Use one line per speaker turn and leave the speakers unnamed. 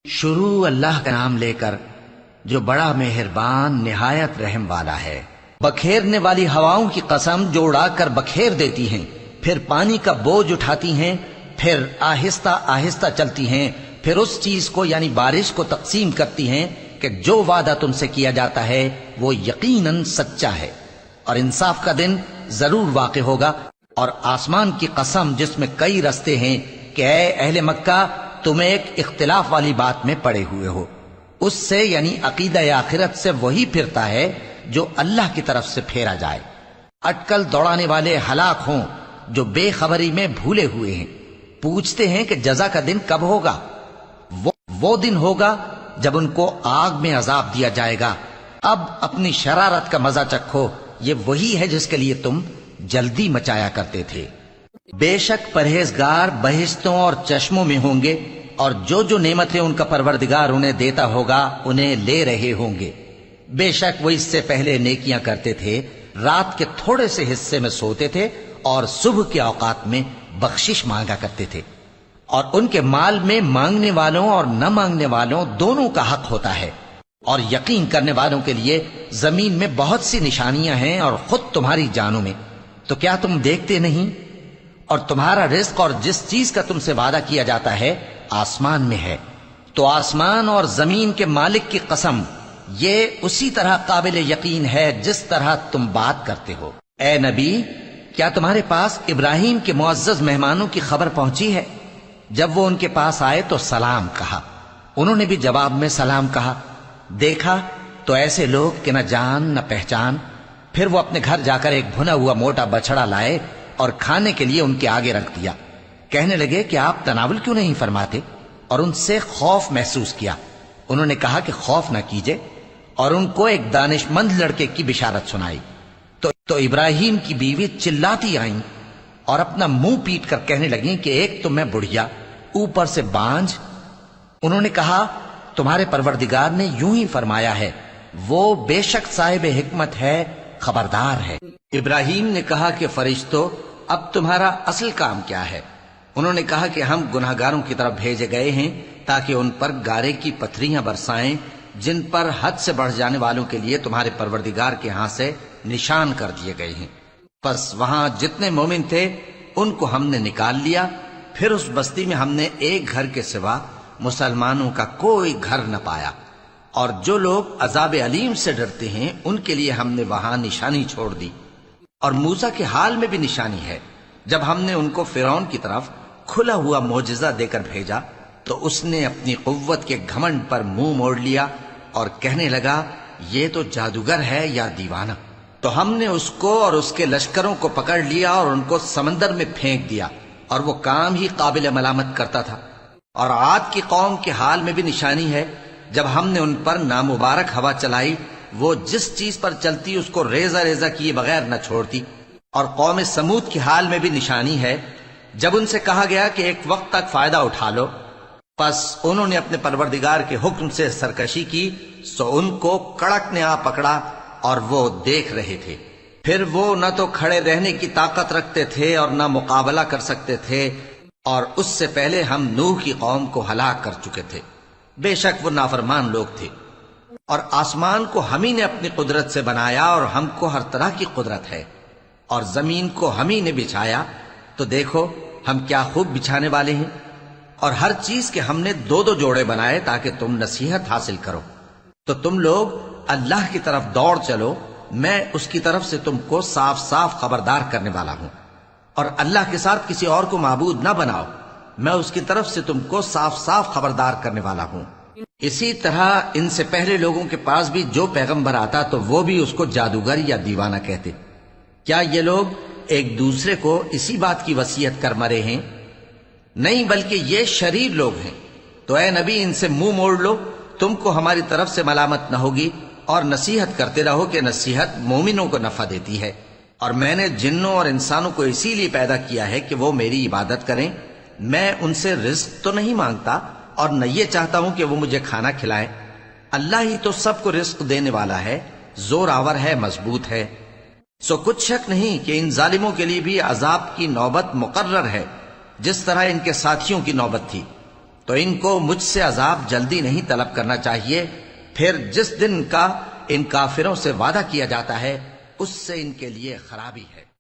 شروع اللہ کا نام لے کر جو بڑا مہربان نہایت رحم والا ہے۔ بکھیرنے والی ہواؤں کی قسم جو اڑا کر بکھیر دیتی ہیں، پھر پانی کا بوجھ اٹھاتی ہیں، پھر آہستہ آہستہ چلتی ہیں، پھر اس چیز کو یعنی بارش کو تقسیم کرتی ہیں کہ جو وعدہ تم سے کیا جاتا ہے وہ یقیناً سچا ہے، اور انصاف کا دن ضرور واقع ہوگا۔ اور آسمان کی قسم جس میں کئی رستے ہیں کہ اے اہل مکہ تم ایک اختلاف والی بات میں پڑے ہوئے ہو، اس سے یعنی عقیدہ آخرت سے وہی پھرتا ہے جو اللہ کی طرف سے پھیرا جائے۔ اٹکل دوڑانے والے ہلاک ہوں جو بے خبری میں بھولے ہوئے ہیں، پوچھتے ہیں کہ جزا کا دن کب ہوگا؟ وہ دن ہوگا جب ان کو آگ میں عذاب دیا جائے گا۔ اب اپنی شرارت کا مزہ چکھو، یہ وہی ہے جس کے لیے تم جلدی مچایا کرتے تھے۔ بے شک پرہیزگار بہشتوں اور چشموں میں ہوں گے، اور جو نعمتیں ان کا پروردگار انہیں دیتا ہوگا انہیں لے رہے ہوں گے۔ بے شک وہ اس سے پہلے نیکیاں کرتے تھے، رات کے تھوڑے سے حصے میں سوتے تھے اور صبح کے اوقات میں بخشش مانگا کرتے تھے، اور ان کے مال میں مانگنے والوں اور نہ مانگنے والوں دونوں کا حق ہوتا ہے۔ اور یقین کرنے والوں کے لیے زمین میں بہت سی نشانیاں ہیں اور خود تمہاری جانوں میں، تو کیا تم دیکھتے نہیں؟ اور تمہارا رزق اور جس چیز کا تم سے وعدہ کیا جاتا ہے آسمان میں ہے، تو آسمان اور زمین کے مالک کی قسم یہ اسی طرح قابل یقین ہے جس طرح تم بات کرتے ہو۔ اے نبی، کیا تمہارے پاس ابراہیم کے معزز مہمانوں کی خبر پہنچی ہے؟ جب وہ ان کے پاس آئے تو سلام کہا، انہوں نے بھی جواب میں سلام کہا۔ دیکھا تو ایسے لوگ کہ نہ جان نہ پہچان۔ پھر وہ اپنے گھر جا کر ایک بھنا ہوا موٹا بچڑا لائے اور کھانے کے لیے ان کے آگے رکھ دیا۔ کہنے لگے کہ آپ تناول کیوں نہیں فرماتے؟ اور ان سے خوف محسوس کیا۔ انہوں نے کہا کہ خوف نہ کیجے، اور ان کو ایک دانش مند لڑکے کی بشارت سنائی۔ تو ابراہیم کی بیوی چلاتی آئیں اور اپنا منہ پیٹ کر کہنے لگیں کہ ایک تو میں بڑھیا، اوپر سے بانجھ۔ انہوں نے کہا تمہارے پروردگار نے یوں ہی فرمایا ہے، وہ بے شک صاحب حکمت ہے، خبردار ہے۔ ابراہیم نے کہا کہ فرشتوں، اب تمہارا اصل کام کیا ہے؟ انہوں نے کہا کہ ہم گناہگاروں کی طرف بھیجے گئے ہیں تاکہ ان پر گارے کی پتھریاں برسائیں جن پر حد سے بڑھ جانے والوں کے لیے تمہارے پروردگار کے ہاں سے نشان کر دیے گئے ہیں۔ پس وہاں جتنے مومن تھے ان کو ہم نے نکال لیا، پھر اس بستی میں ہم نے ایک گھر کے سوا مسلمانوں کا کوئی گھر نہ پایا، اور جو لوگ عذاب علیم سے ڈرتے ہیں ان کے لیے ہم نے وہاں نشانی چھوڑ دی۔ اور موسیٰ کے حال میں بھی نشانی ہے، جب ہم نے ان کو فرعون کی طرف کھلا ہوا معجزہ دے کر بھیجا تو اس نے اپنی قوت کے گھمنڈ پر منہ موڑ لیا اور کہنے لگا یہ تو جادوگر ہے یا دیوانہ۔ تو ہم نے اس کو اور اس کے لشکروں کو پکڑ لیا اور ان کو سمندر میں پھینک دیا، اور وہ کام ہی قابل ملامت کرتا تھا۔ اور عاد کی قوم کے حال میں بھی نشانی ہے، جب ہم نے ان پر نامبارک ہوا چلائی، وہ جس چیز پر چلتی اس کو ریزہ ریزہ کیے بغیر نہ چھوڑتی۔ اور قوم سمود کے حال میں بھی نشانی ہے، جب ان سے کہا گیا کہ ایک وقت تک فائدہ اٹھا لو، پس انہوں نے اپنے پروردگار کے حکم سے سرکشی کی، سو ان کو کڑک نے آ پکڑا اور وہ دیکھ رہے تھے۔ پھر وہ نہ تو کھڑے رہنے کی طاقت رکھتے تھے اور نہ مقابلہ کر سکتے تھے، اور اس سے پہلے ہم نوح کی قوم کو ہلاک کر چکے تھے۔ بے شک وہ نافرمان لوگ تھے۔ اور آسمان کو ہم ہی نے اپنی قدرت سے بنایا، اور ہم کو ہر طرح کی قدرت ہے، اور زمین کو ہم ہی نے بچھایا، تو دیکھو ہم کیا خوب بچھانے والے ہیں۔ اور ہر چیز کے ہم نے دو دو جوڑے بنائے تاکہ تم نصیحت حاصل کرو۔ تو تم لوگ اللہ کی طرف دوڑ چلو، میں اس کی طرف سے تم کو صاف صاف خبردار کرنے والا ہوں۔ اور اللہ کے ساتھ کسی اور کو معبود نہ بناؤ، میں اس کی طرف سے تم کو صاف صاف خبردار کرنے والا ہوں۔ اسی طرح ان سے پہلے لوگوں کے پاس بھی جو پیغمبر آتا تو وہ بھی اس کو جادوگر یا دیوانہ کہتے۔ کیا یہ لوگ ایک دوسرے کو اسی بات کی وصیت کر مرے ہیں؟ نہیں، بلکہ یہ شریر لوگ ہیں۔ تو اے نبی ان سے منہ موڑ لو، تم کو ہماری طرف سے ملامت نہ ہوگی، اور نصیحت کرتے رہو کہ نصیحت مومنوں کو نفع دیتی ہے۔ اور میں نے جنوں اور انسانوں کو اسی لیے پیدا کیا ہے کہ وہ میری عبادت کریں۔ میں ان سے رزق تو نہیں مانگتا، اور نہ یہ چاہتا ہوں کہ وہ مجھے کھانا کھلائیں۔ اللہ ہی تو سب کو رزق دینے والا ہے، زور آور ہے، مضبوط ہے۔ سو کچھ شک نہیں کہ ان ظالموں کے لیے بھی عذاب کی نوبت مقرر ہے، جس طرح ان کے ساتھیوں کی نوبت تھی۔ تو ان کو مجھ سے عذاب جلدی نہیں طلب کرنا چاہیے، پھر جس دن کا ان کافروں سے وعدہ کیا جاتا ہے اس سے ان کے لیے خرابی ہے۔